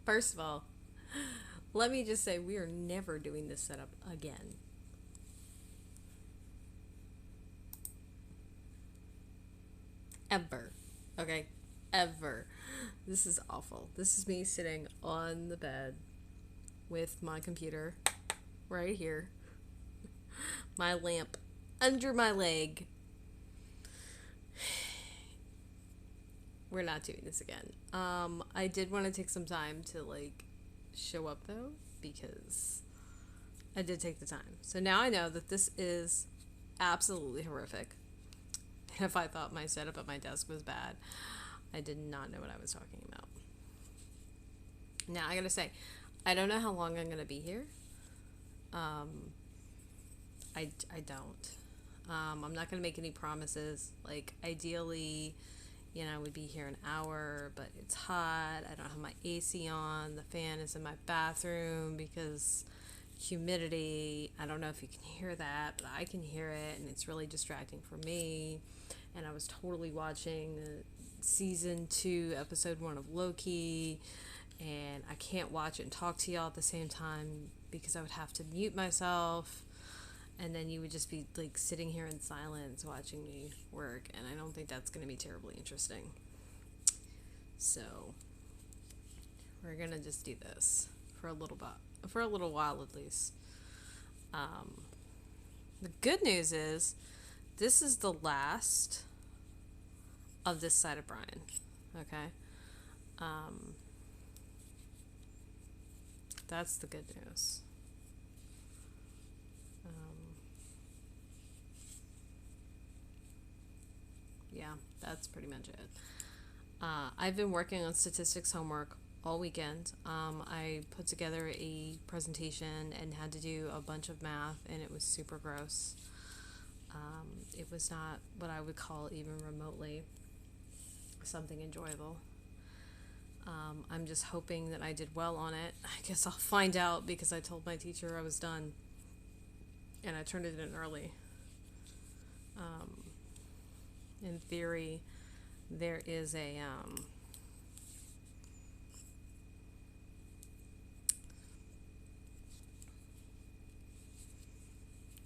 First of all, let me just say we are never doing this setup again. Ever. Okay? Ever. This is awful. This is me sitting on the bed with my computer right here, my lamp under my leg. We're not doing this again. I did want to take some time to like show up though because I did take the time. So now I know that this is absolutely horrific. And if I thought my setup at my desk was bad, I did not know what I was talking about. Now I gotta say, I don't know how long I'm gonna be here. Um, I don't. I'm not gonna make any promises. Like ideally, I would be here an hour, but it's hot. I don't have my AC on. The fan is in my bathroom because humidity. I don't know if you can hear that, but I can hear it, and it's really distracting for me. And I was totally watching season 2, episode 1 of Loki, and I can't watch it and talk to y'all at the same time because I would have to mute myself, and then you would just be like sitting here in silence watching me work, and I don't think that's going to be terribly interesting. So we're gonna just do this for a little bit, for a little while at least. Um, the good news is this is the last of this side of Brian. Okay, um, that's the good news. Um, yeah, that's pretty much it. I've been working on statistics homework all weekend. I put together a presentation and had to do a bunch of math, and it was super gross. It was not what I would call even remotely something enjoyable. I'm just hoping that I did well on it. I guess I'll find out because I told my teacher I was done and I turned it in early. Um, in theory, there is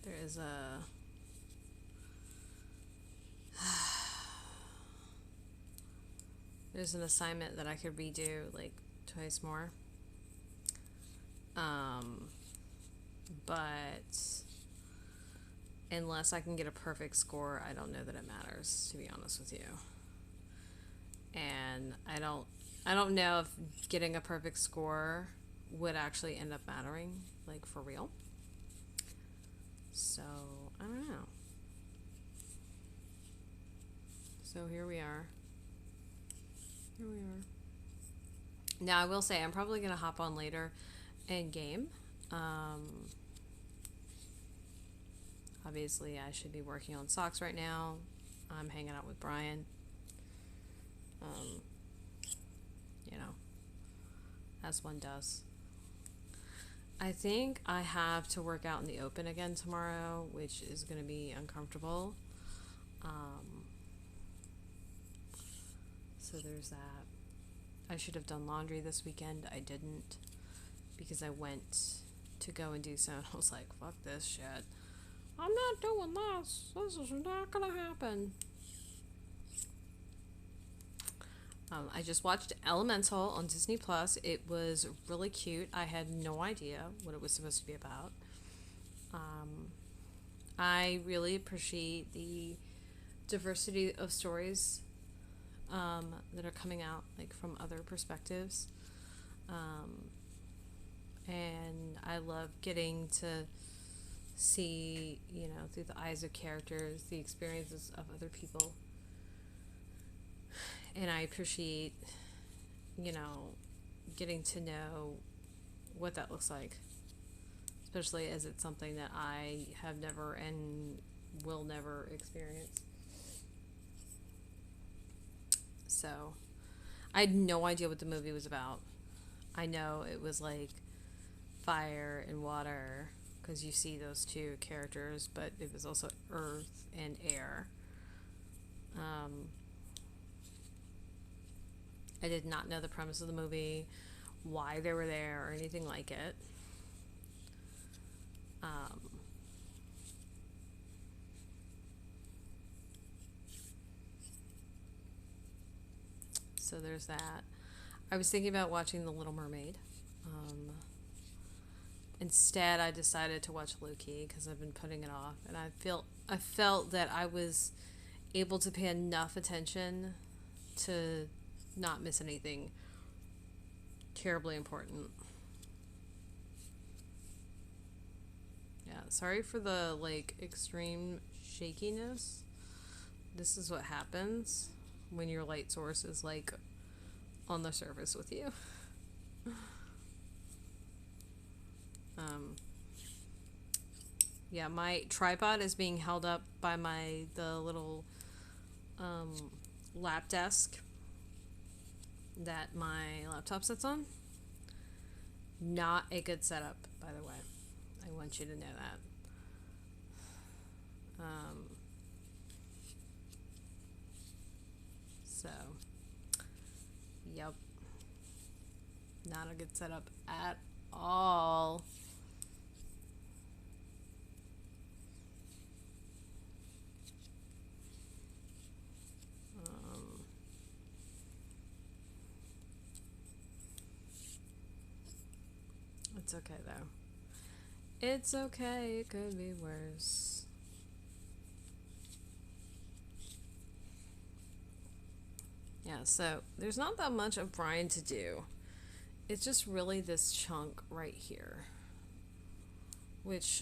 there is a there's an assignment that I could redo like twice more. Um, but unless I can get a perfect score, I don't know that it matters, to be honest with you. And I don't know if getting a perfect score would actually end up mattering, like for real. So I don't know. So here we are. Here we are. Now I will say I'm probably gonna hop on later and game. Um, Obviously I should be working on socks right now. I'm hanging out with Brian. Um, you know, as one does. I think I have to work out in the open again tomorrow, which is going to be uncomfortable. Um, so there's that. I should have done laundry this weekend. I didn't because I went to go and do so, and I was like, fuck this shit. I'm not doing this. This is not going to happen. I just watched Elemental on Disney Plus. It was really cute. I had no idea what it was supposed to be about. Um, I really appreciate the diversity of stories that are coming out, like from other perspectives. Um, and I love getting to see, through the eyes of characters, the experiences of other people. And I appreciate, you know, getting to know what that looks like, especially as it's something that I have never and will never experience. So, I had no idea what the movie was about. I know it was like fire and water because you see those two characters, but it was also earth and air. Um, I did not know the premise of the movie why they were there or anything like it. So there's that. I was thinking about watching The Little Mermaid. Instead, I decided to watch Loki because I've been putting it off, and I felt that I was able to pay enough attention to not miss anything terribly important. Yeah, sorry for the like extreme shakiness. This is what happens when your light source is like on the surface with you. Yeah, my tripod is being held up by the little lap desk that my laptop sits on. Not a good setup, by the way. I want you to know that. So, yep. Not a good setup at all. It's okay though. It's okay, it could be worse. Yeah, so there's not that much of Brian to do. It's just really this chunk right here. Which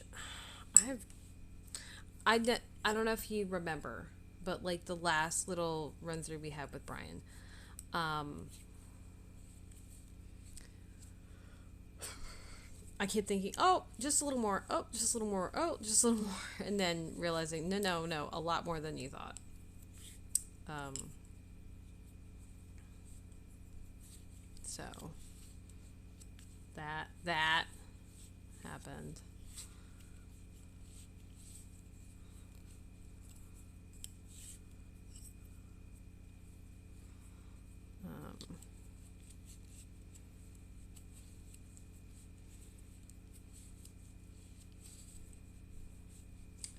I don't know if you remember, but like the last little run through we had with Brian. I kept thinking, oh, just a little more, oh, just a little more, oh, just a little more, and then realizing, no, a lot more than you thought. So that happened.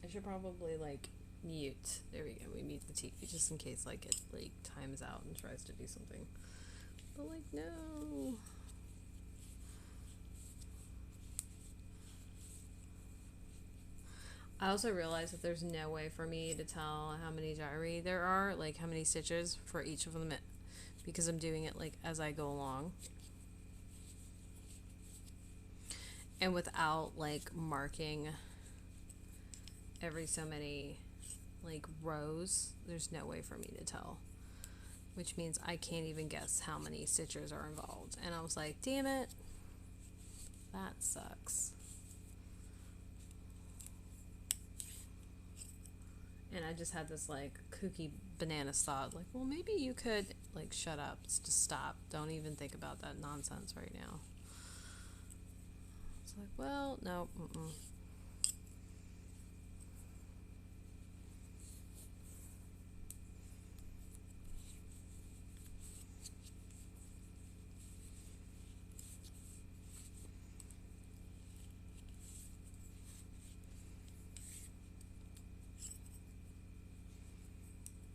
I should probably like mute. There we go. We mute the TV just in case like it like times out and tries to do something. But like no. I also realized that there's no way for me to tell how many gyri there are, like how many stitches for each of them, because I'm doing it like as I go along. And without like marking every so many like rows, there's no way for me to tell. Which means I can't even guess how many stitches are involved. And I was like, damn it. That sucks. And I just had this like kooky bananas thought, like, well, maybe you could like shut up, just stop, don't even think about that nonsense right now. It's like, well, no,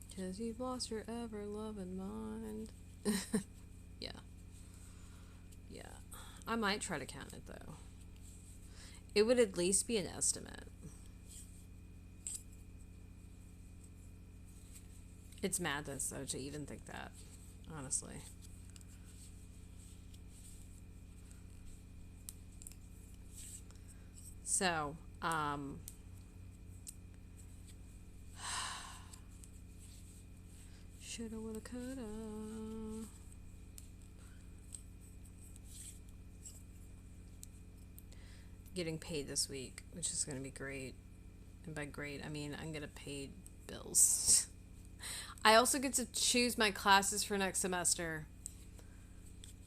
because you've lost your ever-loving mind. Yeah. I might try to count it, though. It would at least be an estimate. It's madness, though, to even think that, honestly. So, shoulda, woulda, coulda. Getting paid this week, which is going to be great. And by great, I mean I'm going to pay bills. I also get to choose my classes for next semester.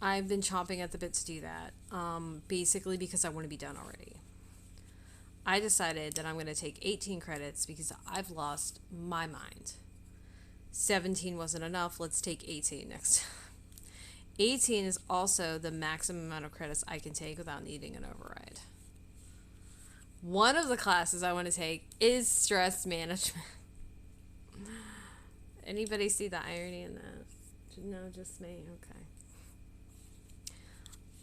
I've been chomping at the bit to do that, basically because I want to be done already. I decided that I'm going to take 18 credits because I've lost my mind. 17 wasn't enough. Let's take 18 next time. 18 is also the maximum amount of credits I can take without needing an override. One of the classes I want to take is stress management. Anybody see the irony in that? No, just me. Okay.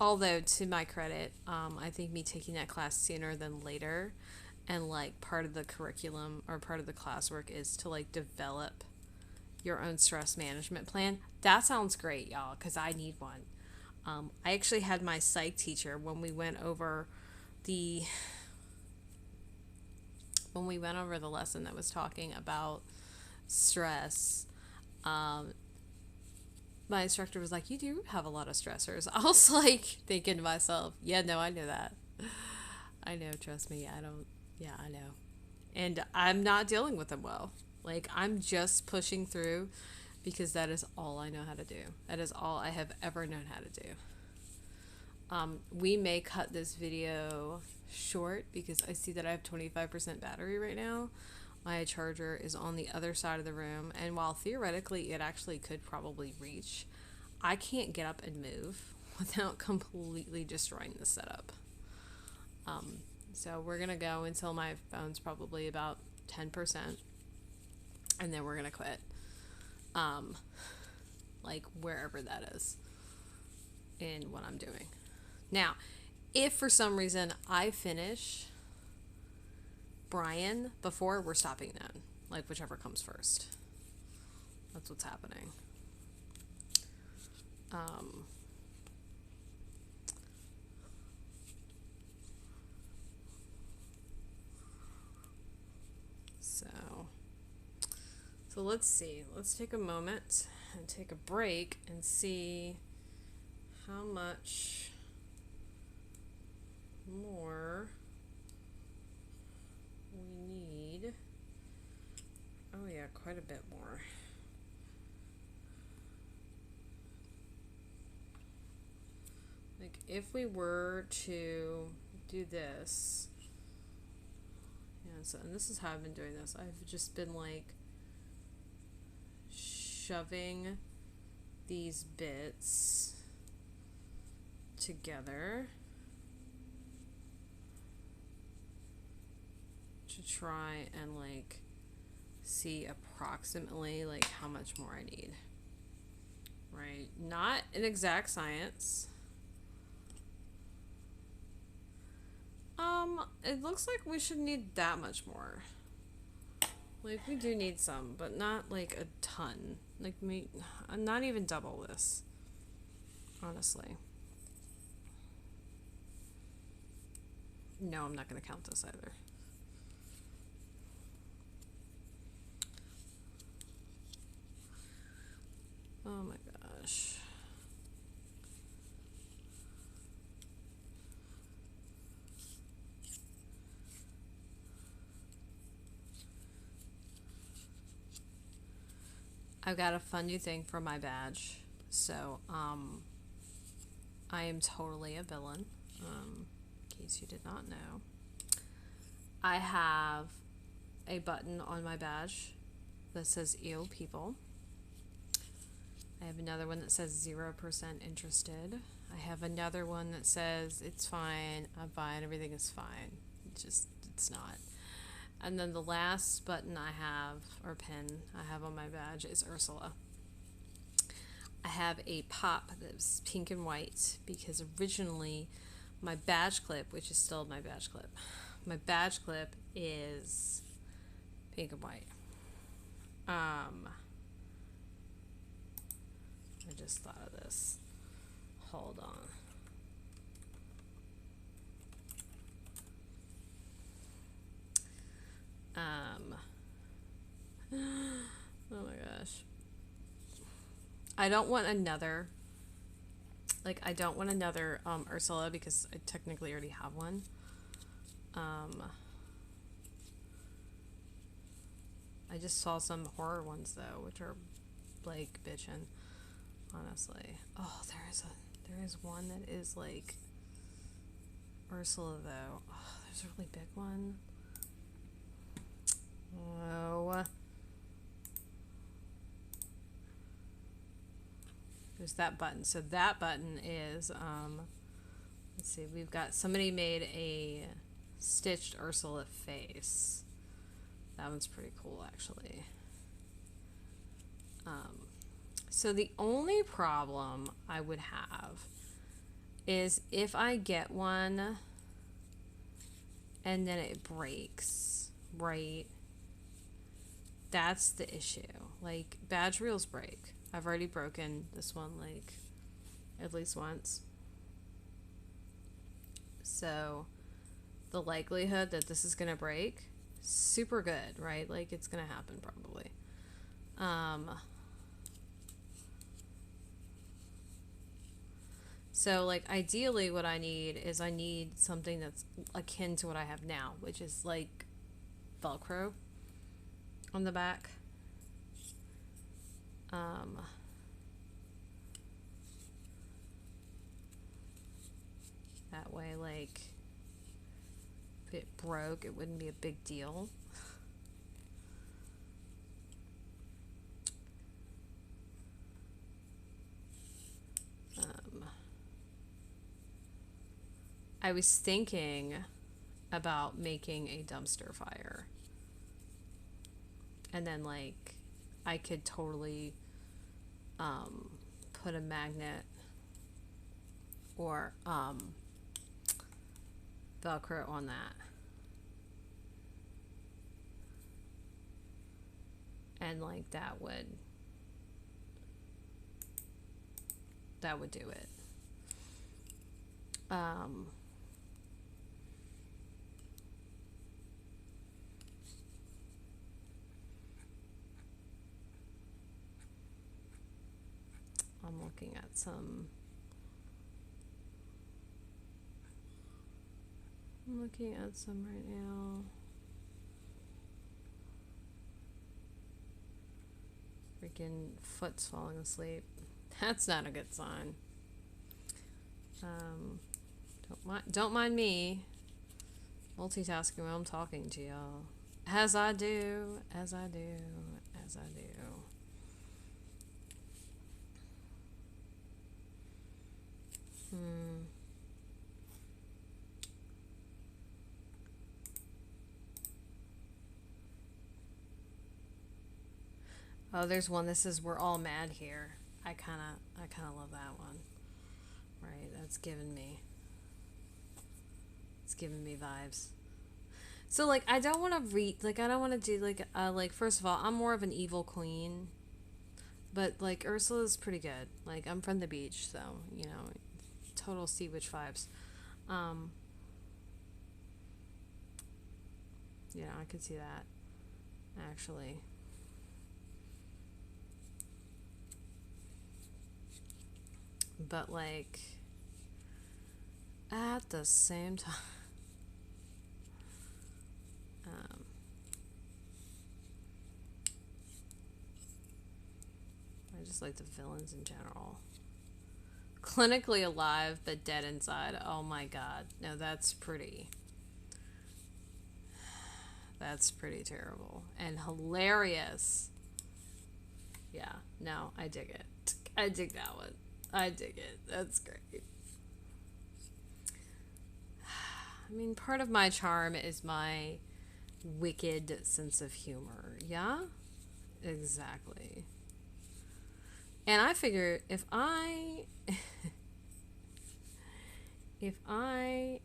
Although, to my credit, I think me taking that class sooner than later, and like part of the curriculum or part of the classwork is to like develop your own stress management plan. That sounds great, y'all, because I need one. I actually had my psych teacher when we went over the lesson that was talking about stress. My instructor was like, "You do have a lot of stressors." I was like thinking to myself, "Yeah, no, I know that. I know, trust me. I know." And I'm not dealing with them well. Like, I'm just pushing through because that is all I know how to do. That is all I have ever known how to do. We may cut this video short because I see that I have 25% battery right now. My charger is on the other side of the room, and while theoretically it actually could probably reach, I can't get up and move without completely destroying the setup. So we're gonna go until my phone's probably about 10%, and then we're gonna quit. Like wherever that is in what I'm doing. Now, if for some reason I finish Brian before, we're stopping then. Like whichever comes first. That's what's happening. So let's see. Let's take a moment and take a break and see how much more we need. Oh yeah, quite a bit more. Like if we were to do this, yeah, so, and this is how I've been doing this. I've just been like shoving these bits together to try and like see approximately like how much more I need. Right? Not an exact science. It looks like we should need that much more. Like, we do need some, but not like a ton. Like, not even double this. Honestly. No, I'm not going to count this either. Oh my gosh. I've got a fun new thing for my badge. So, I am totally a villain. In case you did not know. I have a button on my badge that says EO people. I have another one that says 0% interested. I have another one that says it's fine, I'm fine, everything is fine. It's not. And then the last button I have, or pin I have on my badge, is Ursula. I have a pop that's pink and white because originally my badge clip, which is still my badge clip is pink and white. I just thought of this. Hold on. Oh my gosh. I don't want another Ursula because I technically already have one. I just saw some horror ones though, which are like bitchin', honestly. Oh, there is one that is like Ursula though. Oh, there's a really big one. Oh. there's that button. So that button is, let's see, we've got somebody made a stitched Ursula face. That one's pretty cool, actually. So the only problem I would have is if I get one and then it breaks, right? That's the issue. Like, badge reels break. I've already broken this one, like, at least once. So the likelihood that this is gonna break, super good, right? Like, it's gonna happen probably. So, like, ideally what I need is I need something that's akin to what I have now, which is, like, Velcro on the back. That way, like, if it broke, it wouldn't be a big deal. I was thinking about making a dumpster fire. And then, like, I could totally put a magnet or Velcro on that. And, like, that would do it. I'm looking at some. I'm looking at some right now. Freaking foot's falling asleep. That's not a good sign. Don't mind me multitasking while I'm talking to y'all. As I do. Oh, there's one. This is We're All Mad Here. I kind of love that one. Right, it's giving me vibes. So, like, I don't want to I don't want to do, like, first of all, I'm more of an evil queen. But, like, Ursula's pretty good. Like, I'm from the beach, so, you know, total sea witch vibes. Yeah, I could see that, actually. But, like, at the same time, I just like the villains in general. Clinically alive but dead inside. Oh my god. No, that's pretty terrible and hilarious. Yeah, no, I dig it. I dig that one. I dig it. That's great. I mean, part of my charm is my wicked sense of humor. Yeah? Exactly. And I figure if I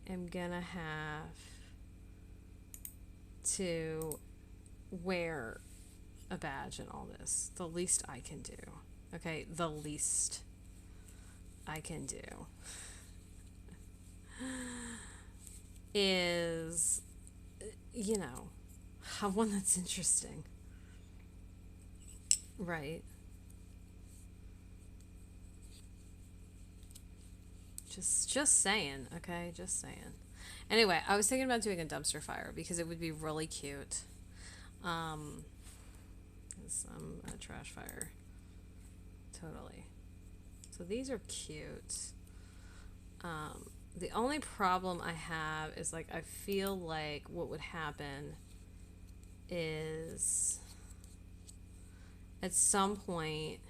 am gonna have to wear a badge and all this, the least I can do, okay, the least I can do is, you know, have one that's interesting, right? Just saying, okay? Just saying. Anyway, I was thinking about doing a dumpster fire because it would be really cute. A trash fire. Totally. So these are cute. The only problem I have is, like, I feel like what would happen is at some point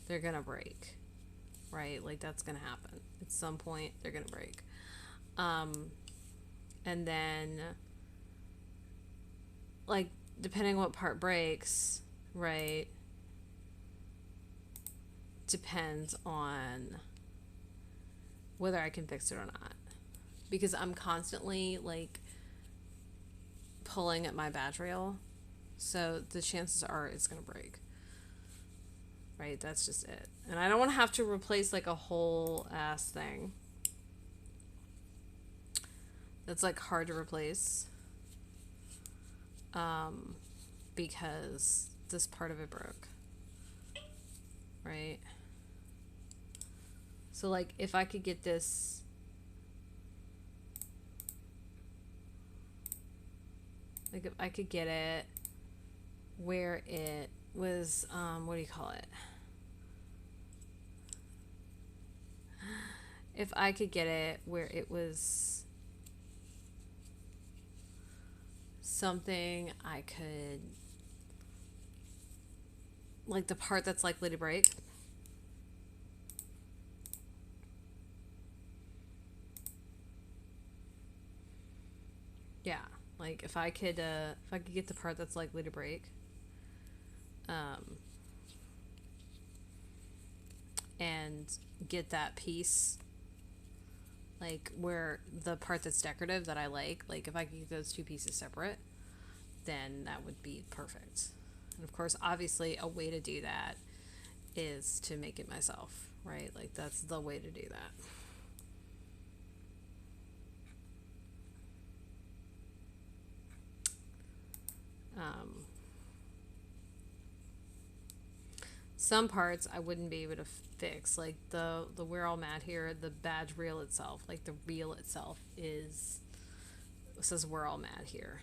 they're gonna break, right? Like that's gonna happen at some point. They're gonna break, and then like depending on what part breaks, right? Depends on whether I can fix it or not, because I'm constantly like pulling at my badge rail, so the chances are it's gonna break. Right, that's just it. And I don't want to have to replace like a whole ass thing. That's like hard to replace. Because this part of it broke. Right? So like if I could get this, like if I could get it where it was, what do you call it? If I could get it where it was something I could, like the part that's likely to break. Yeah, like if I could get the part that's likely to break, and get that piece, like where the part that's decorative that I like if I could get those two pieces separate, then that would be perfect. And of course, obviously, a way to do that is to make it myself, right? Like that's the way to do that. Some parts I wouldn't be able to fix, like the We're All Mad Here, the badge reel itself, like the reel itself is, it says We're All Mad Here.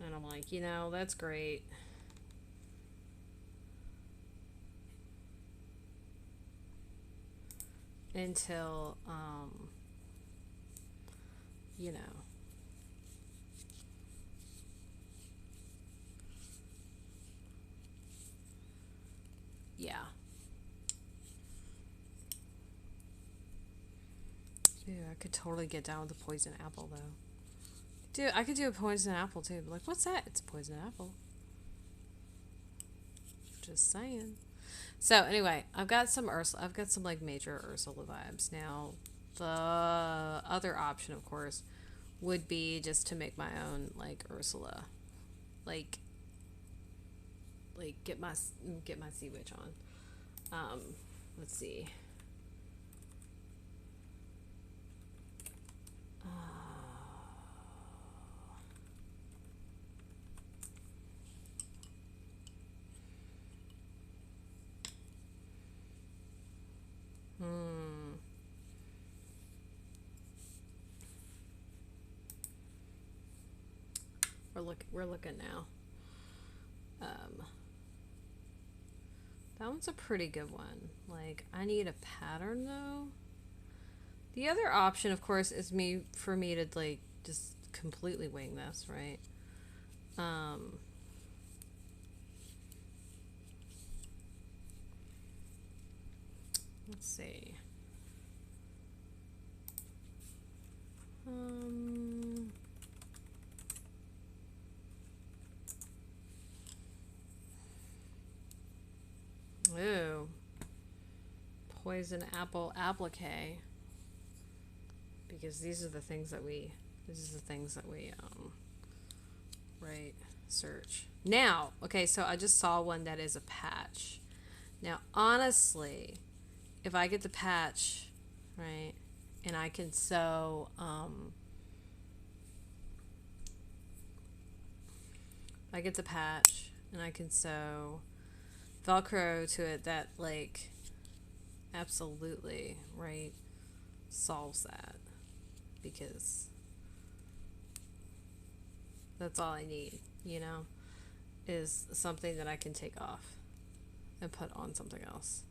And I'm like, that's great. Until, yeah. Dude, I could totally get down with the poison apple, though. Dude, I could do a poison apple, too. But like, what's that? It's a poison apple. Just saying. So, anyway, I've got some Ursula. I've got some, like, major Ursula vibes. Now, the other option, of course, would be just to make my own, like, Ursula. Like get my sea witch on. Let's see. We're looking now. That one's a pretty good one. Like, I need a pattern though. The other option, of course, is for me to like just completely wing this, right? Let's see. Ooh. Poison apple applique. Because these are the things that we right, search. Now, okay, so I just saw one that is a patch. Now, honestly, if I get the patch, right, and I can sew, I get the patch and I can sew Velcro to it, that like absolutely, right, solves that, because that's all I need, is something that I can take off and put on something else.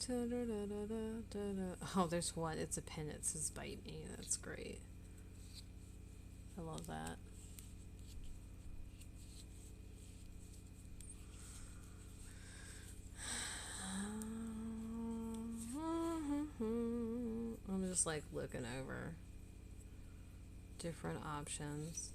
Oh, there's one. It's a pin. It says "Bite Me." That's great. I love that. I'm just like looking over different options.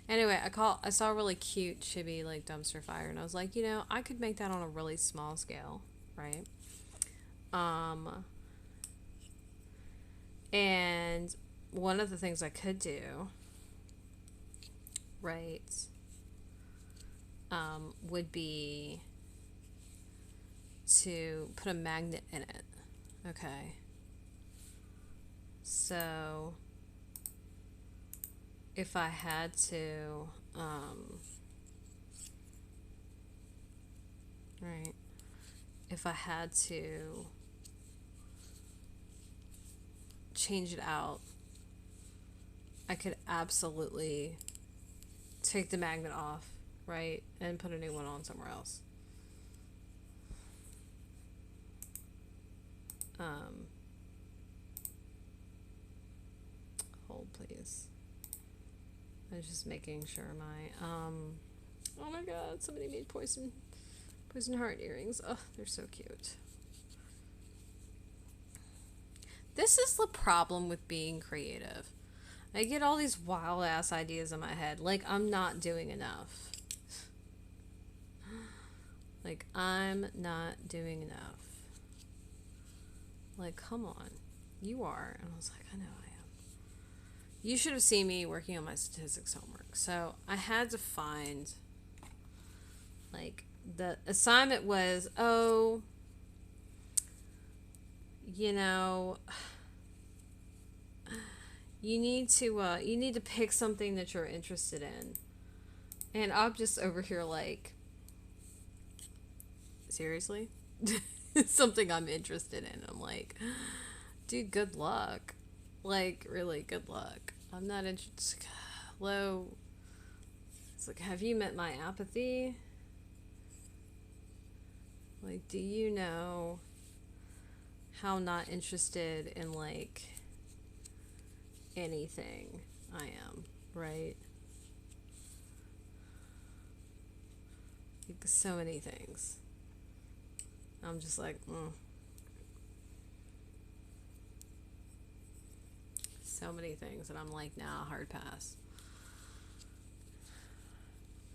Anyway, I saw a really cute chibi like dumpster fire, and I was like, you know, I could make that on a really small scale, right? And one of the things I could do, right, would be to put a magnet in it. Okay. So if I had to, right, if I had to change it out, I could absolutely take the magnet off, right, and put a new one on somewhere else. Hold please. I was just making sure my oh my god, somebody made poison heart earrings. Oh, they're so cute. This is the problem with being creative. I get all these wild ass ideas in my head. Like, I'm not doing enough. Like, I'm not doing enough. Like, come on. You are. And I was like, I know I am. You should have seen me working on my statistics homework. So, I had to find, like, the assignment was, oh, you know, you need to pick something that you're interested in. And I'm just over here like, seriously? Something I'm interested in. I'm like, dude, good luck. Like, really, good luck. I'm not interested. Hello. It's like, have you met my apathy? Like, do you know how not interested in, like, anything I am, right? Like, so many things. I'm just like, so many things that I'm like, nah, hard pass.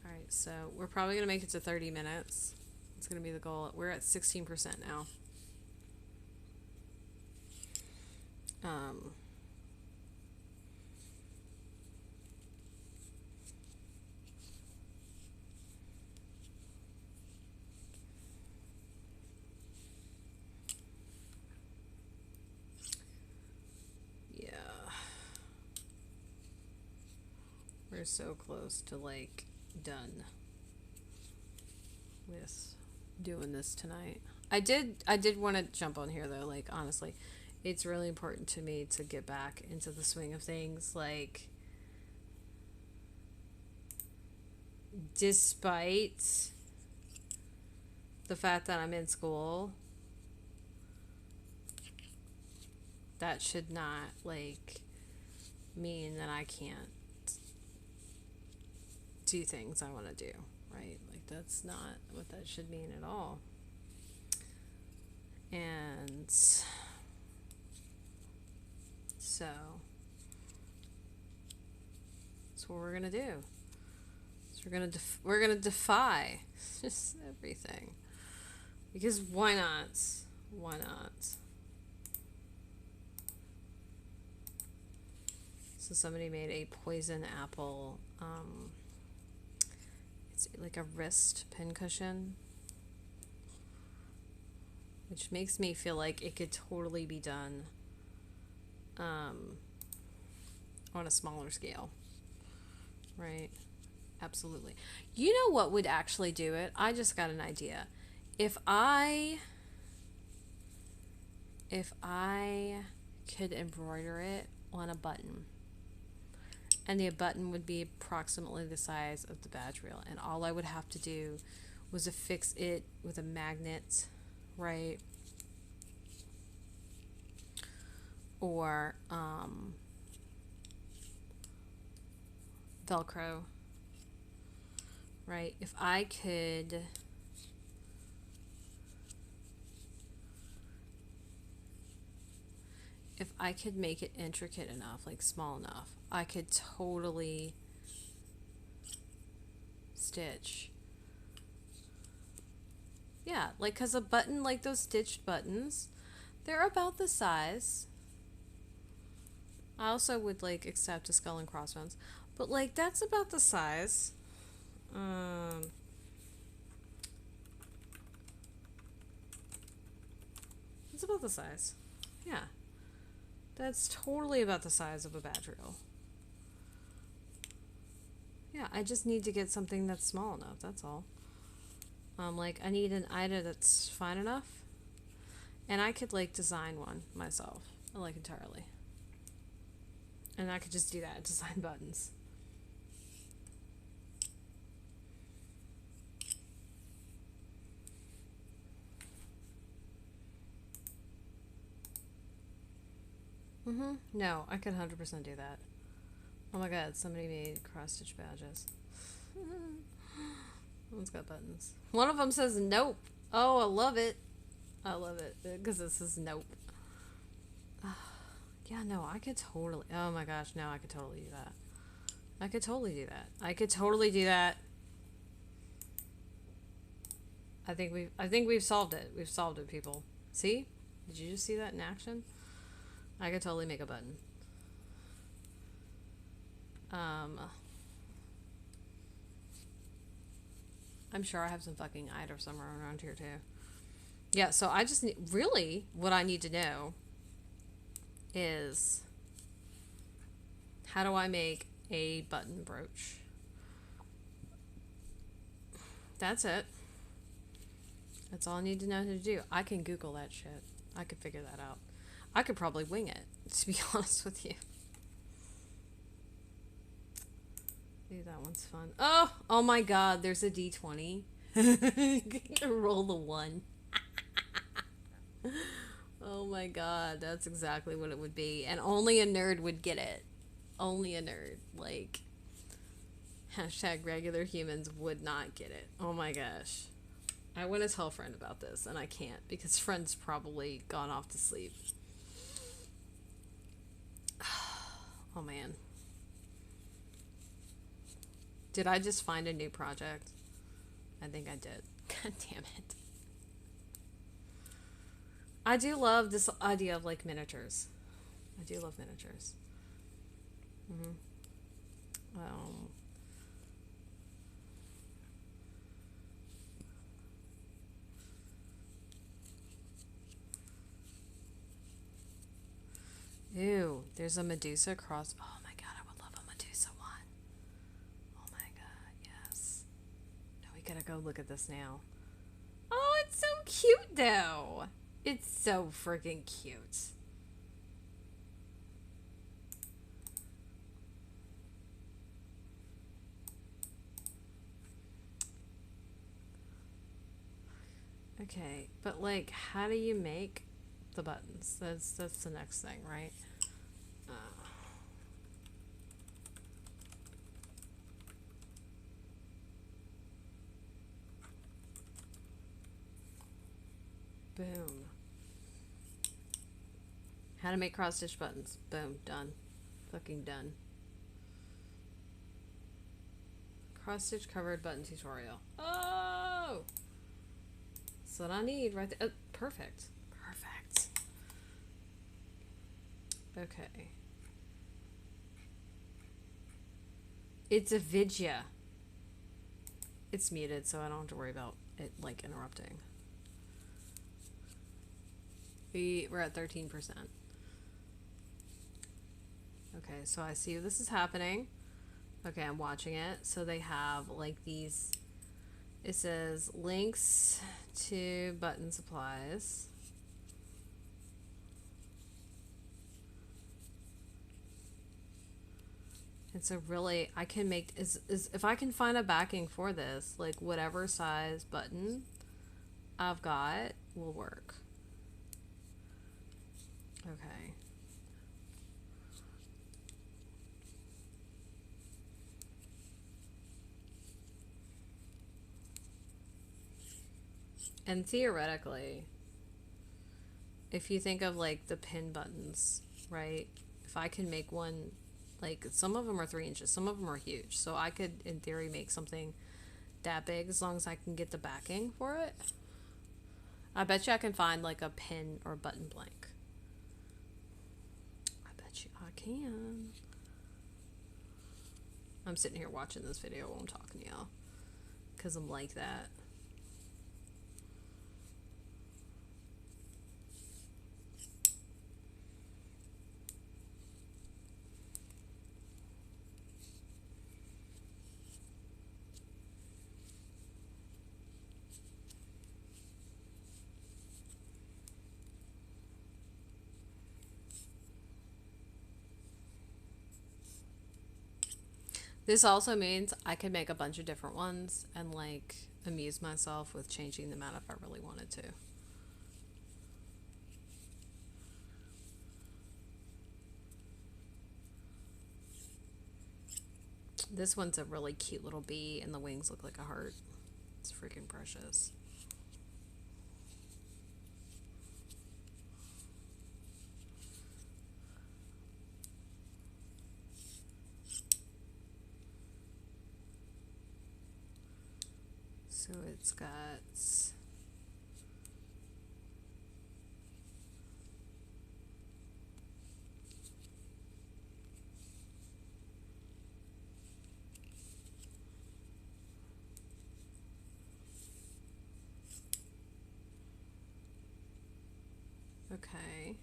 Alright, so we're probably going to make it to 30 minutes. It's going to be the goal. We're at 16% now. Yeah. We're so close to, like, done with doing this tonight. I did want to jump on here though, like, honestly, it's really important to me to get back into the swing of things, like, despite the fact that I'm in school, that should not, like, mean that I can't do things I want to do, right? Like, that's not what that should mean at all. And so that's what we're gonna do. So we're gonna defy just everything, because why not? Why not? So somebody made a poison apple. It's like a wrist pincushion, which makes me feel like it could totally be done on a smaller scale, right? Absolutely. You know what would actually do it? I just got an idea. If I could embroider it on a button, and the button would be approximately the size of the badge reel, and all I would have to do was affix it with a magnet, right? Or Velcro, right? If I could make it intricate enough, like small enough, I could totally stitch. Yeah, like, because a button, like those stitched buttons, they're about the size. I also would, like, accept a skull and crossbones. But, like, that's about the size. It's about the size. Yeah. That's totally about the size of a badge reel. Yeah, I just need to get something that's small enough, that's all. Like, I need an Ida that's fine enough. And I could, like, design one myself, like, entirely. And I could just do that, design buttons. No, I could 100% do that. Oh my god, somebody made cross-stitch badges. One's got buttons. One of them says nope. Oh, I love it. I love it because this is nope. Yeah, no, I could totally. Oh my gosh, no, I could totally do that. I could totally do that. I could totally do that. I think we've solved it. We've solved it, people. See? Did you just see that in action? I could totally make a button. I'm sure I have some fucking Ida somewhere around here too. Yeah, so I just need, really, what I need to know is how do I make a button brooch? That's it. That's all I need to know how to do. I can Google that shit. I could figure that out. I could probably wing it, to be honest with you. Maybe that one's fun. Oh my god, there's a D20. Roll the 1. Oh my god, that's exactly what it would be. And only a nerd would get it. Only a nerd. Like, hashtag regular humans would not get it. Oh my gosh. I want to tell a friend about this, and I can't because friend's probably gone off to sleep. Oh man. Did I just find a new project? I think I did. God damn it. I do love this idea of, like, miniatures. I do love miniatures. Ew, there's a Medusa cross. Oh my god, I would love a Medusa one. Oh my god, yes. No, we gotta go look at this now. Oh, it's so cute though. It's so freaking cute. Okay, but like, how do you make the buttons? That's the next thing, right? Boom. How to make cross-stitch buttons. Boom. Done. Fucking done. Cross-stitch covered button tutorial. Oh! That's what I need right there. Oh, perfect. Perfect. Okay. It's a vidya. It's muted, so I don't have to worry about it, like, interrupting. We're at 13%. Okay, so I see this is happening. Okay, I'm watching it. So they have, like, these, it says links to button supplies. It's a really, I can make, is if I can find a backing for this, like whatever size button I've got will work. Okay. And theoretically, if you think of like the pin buttons, right? If I can make one, like some of them are 3 inches, some of them are huge. So I could, in theory, make something that big as long as I can get the backing for it. I bet you I can find like a pin or button blank. I bet you I can. I'm sitting here watching this video while I'm talking to y'all because I'm like that. This also means I could make a bunch of different ones and like amuse myself with changing them out if I really wanted to. This one's a really cute little bee and the wings look like a heart. It's freaking precious. So it's got okay.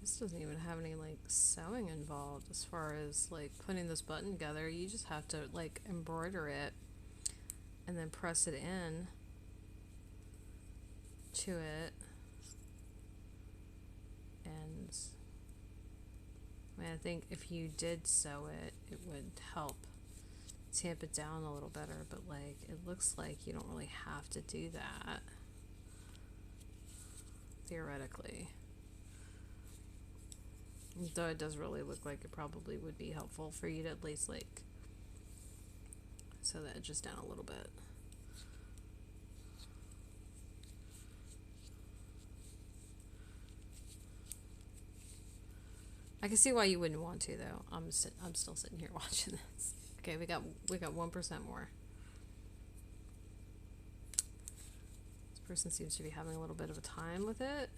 This doesn't even have any like sewing involved as far as like putting this button together. You just have to like embroider it and then press it in to it. And I mean, I think if you did sew it, it would help tamp it down a little better, but like it looks like you don't really have to do that theoretically. Though it does really look like it probably would be helpful for you to at least like sew the edges down a little bit. I can see why you wouldn't want to though. I'm still sitting here watching this. Okay, we got 1% more. This person seems to be having a little bit of a time with it.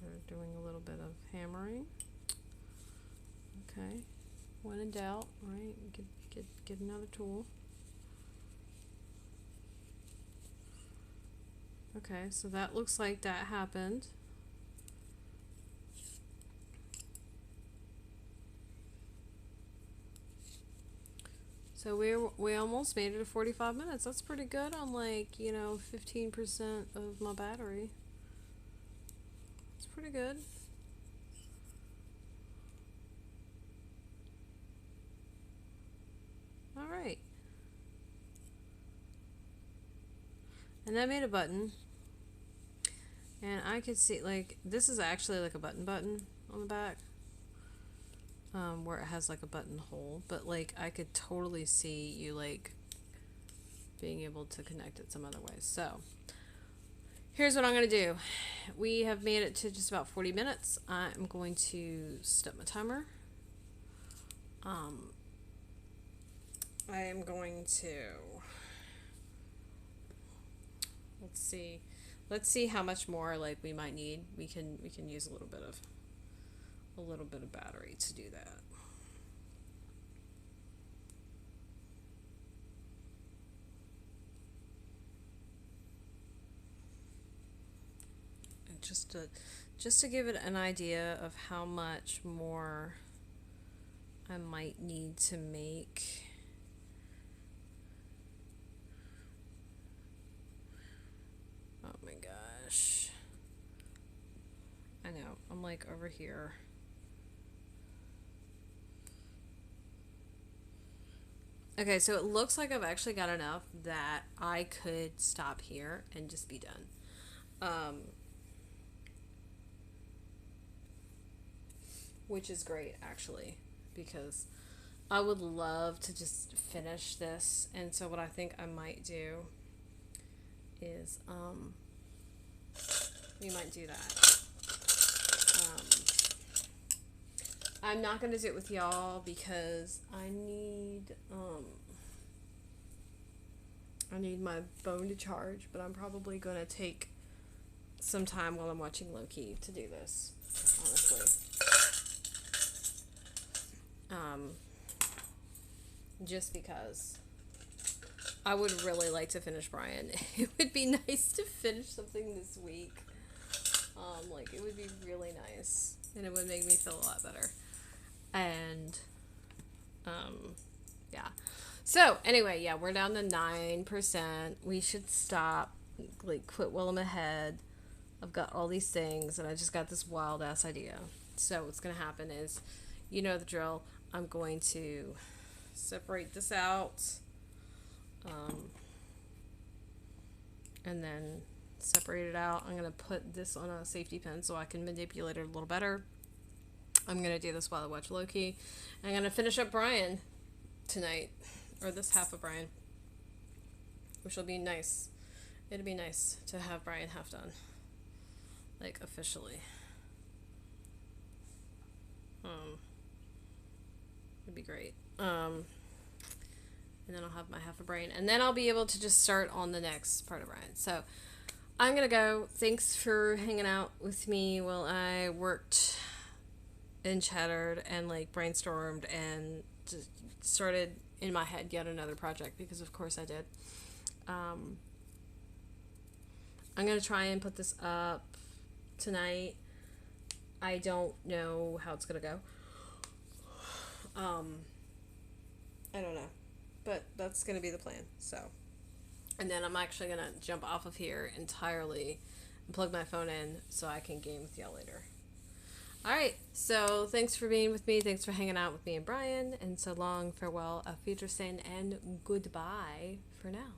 We're doing a little bit of hammering. Okay, when in doubt, right? Get another tool. Okay, so that looks like that happened. So we almost made it to 45 minutes. That's pretty good on like, 15% of my battery. It's pretty good. All right. And I made a button. And I could see, like, this is actually like a button on the back. Where it has like a buttonhole. But like, I could totally see you like being able to connect it some other ways. So, here's what I'm going to do. We have made it to just about 40 minutes. I'm going to stop my timer. I am going to, let's see, Let's see how much more like we might need. We can use a little bit of battery to do that. And just to give it an idea of how much more I might need to make. Oh my gosh. I know, I'm like over here. Okay, so it looks like I've actually got enough that I could stop here and just be done. Which is great actually, because I would love to just finish this. And so what I think I might do is we might do that. I'm not gonna do it with y'all because I need my phone to charge, but I'm probably gonna take some time while I'm watching Loki to do this, honestly. Just because I would really like to finish Brian. It would be nice to finish something this week. Like, it would be really nice, and it would make me feel a lot better. And, yeah. So, anyway, yeah, we're down to 9%. We should stop, like, quit while I'm ahead. I've got all these things, and I just got this wild-ass idea. So, what's going to happen is, you know the drill. I'm going to separate this out, and then separate it out. I'm going to put this on a safety pin so I can manipulate it a little better. I'm going to do this while I watch Loki. I'm going to finish up Brian tonight, or this half of Brian, which will be nice. It'd be nice to have Brian half done, like, officially. It'd be great. And then I'll have my half a brain, and then I'll be able to just start on the next part of Brian. So I'm gonna go. Thanks for hanging out with me while I worked and chattered and like brainstormed and just started in my head yet another project, because of course I did. I'm gonna try and put this up tonight. I don't know how it's gonna go. I don't know, but that's gonna be the plan. So, and then I'm actually gonna jump off of here entirely and plug my phone in so I can game with y'all later. Alright, so thanks for being with me. Thanks for hanging out with me and Brian. And so long, farewell, auf Wiedersehen, and goodbye for now.